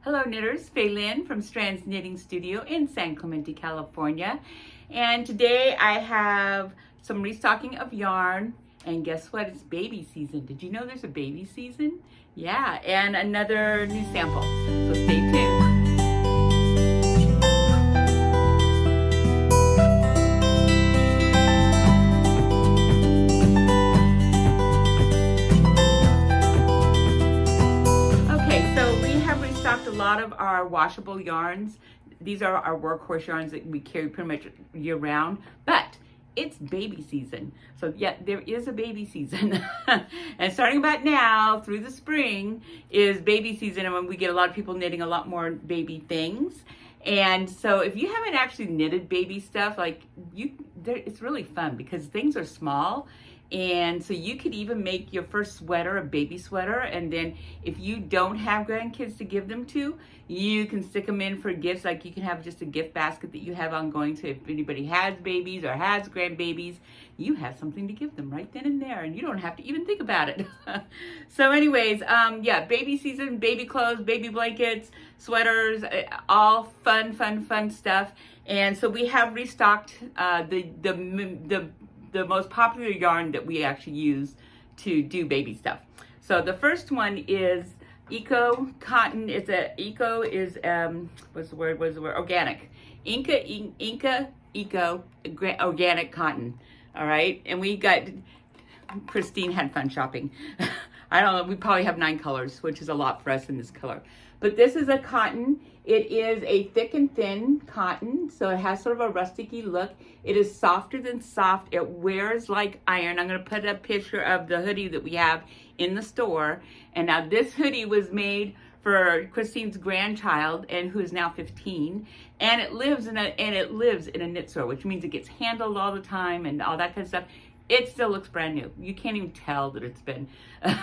Hello knitters, Fei Lin from Strands Knitting Studio in San Clemente, California. And today I have some restocking of yarn, and guess what? It's baby season. Did you know there's a baby season? Yeah, and another new sample. So stay tuned. A lot of our washable yarns. These are our workhorse yarns that we carry pretty much year round, but it's baby season. So yeah, there is a baby season. And starting about now through the spring is baby season, and when we get a lot of people knitting a lot more baby things. And so if you haven't actually knitted baby stuff, it's really fun because things are small. And so you could even make your first sweater a baby sweater, and then if you don't have grandkids to give them to, you can stick them in for gifts. Like you can have just a gift basket that you have ongoing, so if anybody has babies or has grandbabies, you have something to give them right then and there, and you don't have to even think about it. So anyways, yeah, baby season, baby clothes, baby blankets, sweaters, all fun stuff. And so we have restocked the most popular yarn that we actually use to do baby stuff. So the first one is Eco Cotton. Organic. Inca Eco Organic Cotton. All right, and we got, Christine had fun shopping. I don't know, we probably have 9 colors, which is a lot for us in this color. But this is a cotton. It is a thick and thin cotton, so it has sort of a rusticy look. It is softer than soft. It wears like iron. I'm going to put a picture of the hoodie that we have in the store. And now this hoodie was made for Christine's grandchild, and who is now 15, and it lives in a knit store, which means it gets handled all the time and all that kind of stuff. It still looks brand new. You can't even tell that it's been, that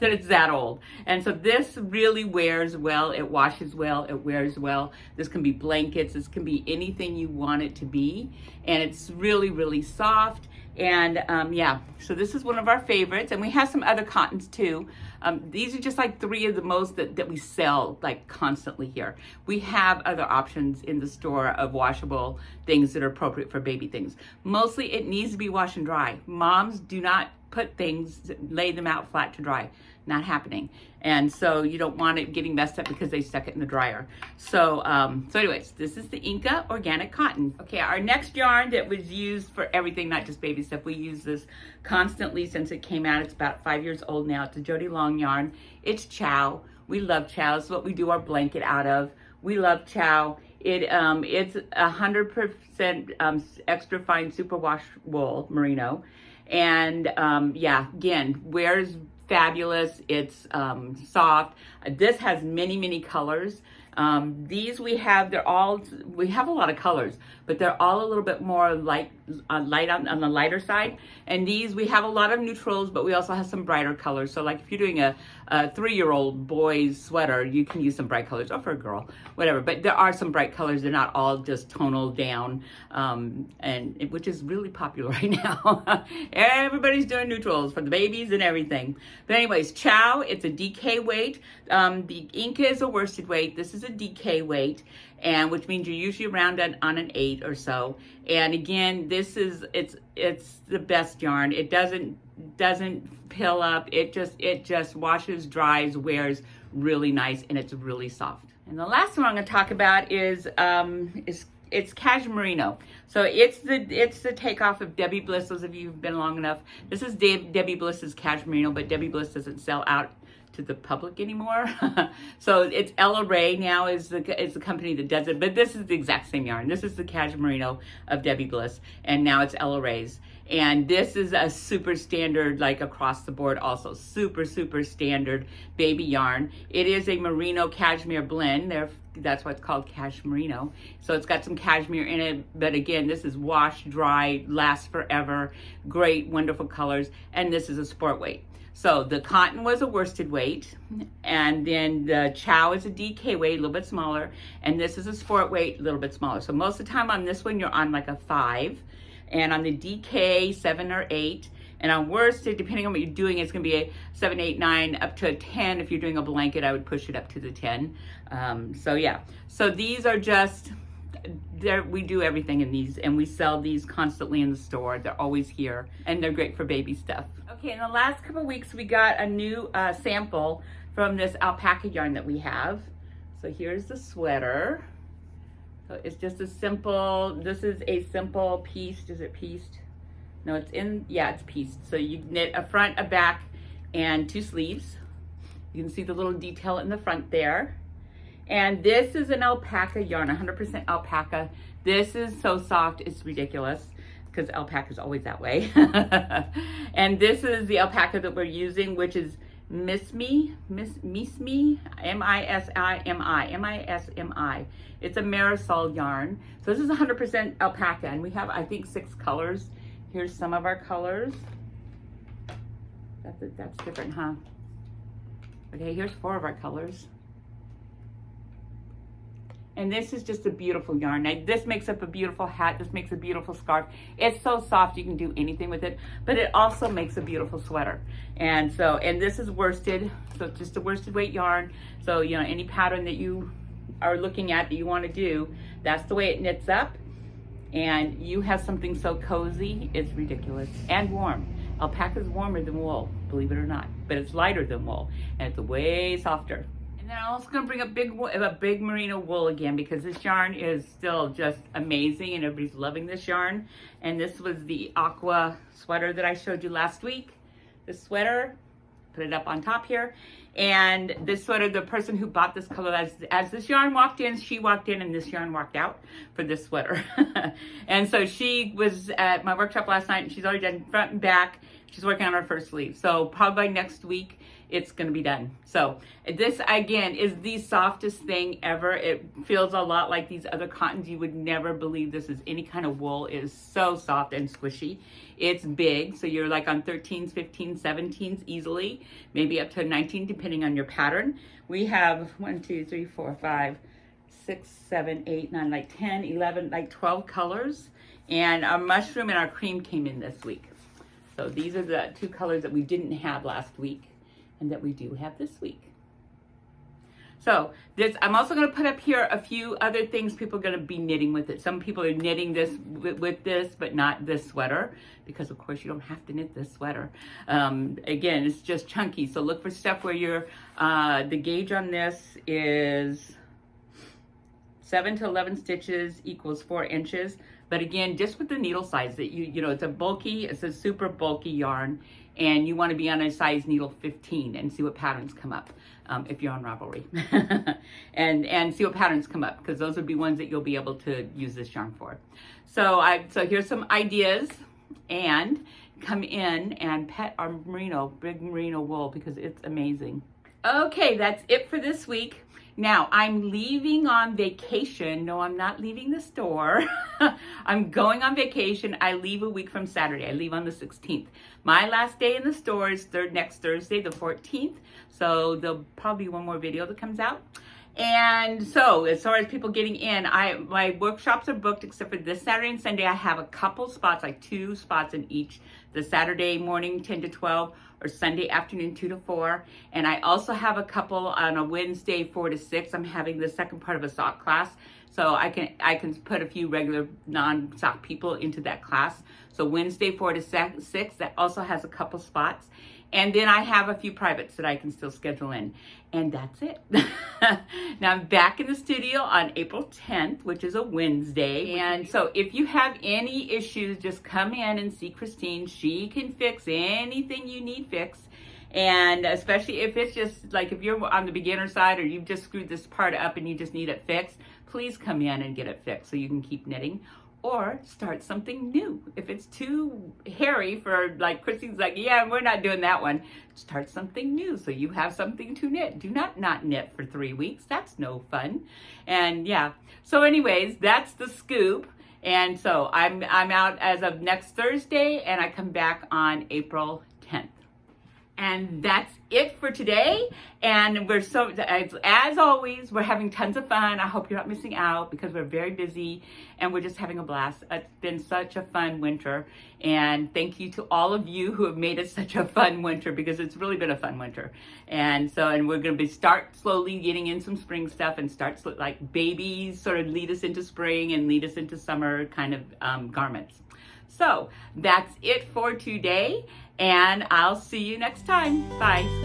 it's that old. And so this really wears well. It washes well. It wears well. This can be blankets. This can be anything you want it to be. And it's really soft. And yeah, so this is one of our favorites. And we have some other cottons too. These are just like 3 of the most that we sell like constantly here. We have other options in the store of washable things that are appropriate for baby things. Mostly it needs to be washed and dry. Moms do not put things, lay them out flat to dry. Not happening. And so you don't want it getting messed up because they stuck it in the dryer. So anyways, this is the Inca Organic Cotton. Okay, our next yarn that was used for everything, not just baby stuff. We use this constantly since it came out. It's about 5 years old now. It's a Jody Long yarn. It's Chow. We love Chow. It's what we do our blanket out of. We love Chow. It's 100% extra fine superwash wool merino. And yeah, again, wears fabulous. It's soft. This has many colors. These we have a lot of colors, but they're all a little bit more light on the lighter side. And these we have a lot of neutrals, but we also have some brighter colors. So like if you're doing a 3-year-old boy's sweater, you can use some bright colors, or for a girl, whatever. But there are some bright colors. They're not all just tonal down, and which is really popular right now. Everybody's doing neutrals for the babies and everything. But anyways, Chow, it's a DK weight. The Inca is a worsted weight. This is a DK weight, and which means you're usually around on an 8 or so. And again, it's the best yarn. It doesn't pill up. It just washes, dries, wears really nice, and it's really soft. And the last one I'm going to talk about is it's Cashmere Merino. So it's the takeoff of Debbie Bliss. Those of you who've been long enough, this is Debbie Bliss's Cashmere Merino, but Debbie Bliss doesn't sell out to the public anymore. So it's Ella Ray now is the company that does it, but this is the exact same yarn. This is the Cashmere Merino of Debbie Bliss, and now it's Ella Ray's. And this is a super standard, like across the board, also super standard baby yarn. It is a merino cashmere blend. That's why it's called Cashmere Merino. So it's got some cashmere in it, but again, this is wash, dry, lasts forever, great, wonderful colors, and this is a sport weight. So the cotton was a worsted weight, and then the Chow is a DK weight, a little bit smaller, and this is a sport weight, a little bit smaller. So most of the time on this one, you're on like a 5, and on the DK, 7 or 8, And on worsted, depending on what you're doing, it's gonna be a 7, 8, 9, up to a 10. If you're doing a blanket, I would push it up to the 10. So yeah, so these are just, we do everything in these, and we sell these constantly in the store. They're always here, and they're great for baby stuff. Okay, in the last couple of weeks, we got a new sample from this alpaca yarn that we have. So here's the sweater. So it's just a simple, this is a simple pieced, is it pieced? No, it's it's pieced. So you knit a front, a back, and 2 sleeves. You can see the little detail in the front there. And this is an alpaca yarn, 100% alpaca. This is so soft, it's ridiculous, because alpaca is always that way. And this is the alpaca that we're using, which is Mismi, M-I-S-I-M-I. It's a Marisol yarn. So this is 100% alpaca, and we have, I think, 6 colors. Here's some of our colors. That's different, huh? Okay, here's 4 of our colors. And this is just a beautiful yarn. Now, this makes up a beautiful hat. This makes a beautiful scarf. It's so soft, you can do anything with it, but it also makes a beautiful sweater. And so, and this is worsted, so it's just a worsted weight yarn. So, you know, any pattern that you are looking at that you want to do, that's the way it knits up. And you have something so cozy, it's ridiculous, and warm. Alpaca is warmer than wool, believe it or not, but it's lighter than wool, and it's way softer. And then I'm also going to bring a big merino wool again, because this yarn is still just amazing and everybody's loving this yarn. And this was the aqua sweater that I showed you last week. This sweater, put it up on top here. And this sweater, the person who bought this color, as this yarn walked in, she walked in and this yarn walked out for this sweater. And so she was at my workshop last night and she's already done front and back. She's working on her first sleeve. So probably next week, it's going to be done. So this, again, is the softest thing ever. It feels a lot like these other cottons. You would never believe this is any kind of wool. It is so soft and squishy. It's big, so you're like on 13s, 15s, 17s easily, maybe up to 19, depending on your pattern. We have 1, 2, 3, 4, 5, 6, 7, 8, 9, like 10, 11, like 12 colors. And our mushroom and our cream came in this week. So these are the 2 colors that we didn't have last week and that we do have this week. So this, I'm also going to put up here a few other things people are going to be knitting with it. Some people are knitting this with this, but not this sweater, because of course you don't have to knit this sweater. Again, it's just chunky. So look for stuff where your the gauge on this is 7 to 11 stitches equals 4 inches. But again, just with the needle size that you know, it's a super bulky yarn, and you want to be on a size needle 15 and see what patterns come up if you're on Ravelry. and see what patterns come up, because those would be ones that you'll be able to use this yarn for. So here's some ideas, and come in and pet our big merino wool, because it's amazing. Okay, that's it for this week. Now, I'm leaving on vacation. No, I'm not leaving the store. I'm going on vacation. I leave a week from Saturday. I leave on the 16th. My last day in the store is next Thursday, the 14th. So there'll probably be one more video that comes out. And so, as far as people getting in, my workshops are booked except for this Saturday and Sunday. I have a couple spots, like 2 spots in each. The Saturday morning, 10 to 12, or Sunday afternoon, 2 to 4. And I also have a couple on a Wednesday, 4 to 6. I'm having the second part of a sock class. So I can put a few regular non-sock people into that class. So Wednesday, 4 to 6, that also has a couple spots. And then I have a few privates that I can still schedule in. And that's it. Now I'm back in the studio on April 10th, which is a Wednesday. And so if you have any issues, just come in and see Christine. She can fix anything you need fixed. And especially if it's just like, if you're on the beginner side or you've just screwed this part up and you just need it fixed, please come in and get it fixed so you can keep knitting. Or start something new. If it's too hairy for, like, Christine's like, yeah, we're not doing that one. Start something new so you have something to knit. Do not knit for 3 weeks. That's no fun. And yeah, so anyways, that's the scoop. And so I'm out as of next Thursday, and I come back on April 10th. And that's it for today. And we're so, as always, we're having tons of fun. I hope you're not missing out because we're very busy and we're just having a blast. It's been such a fun winter. And thank you to all of you who have made it such a fun winter, because it's really been a fun winter. And we're going to start slowly getting in some spring stuff and start like babies sort of lead us into spring and lead us into summer kind of garments. So that's it for today, and I'll see you next time. Bye.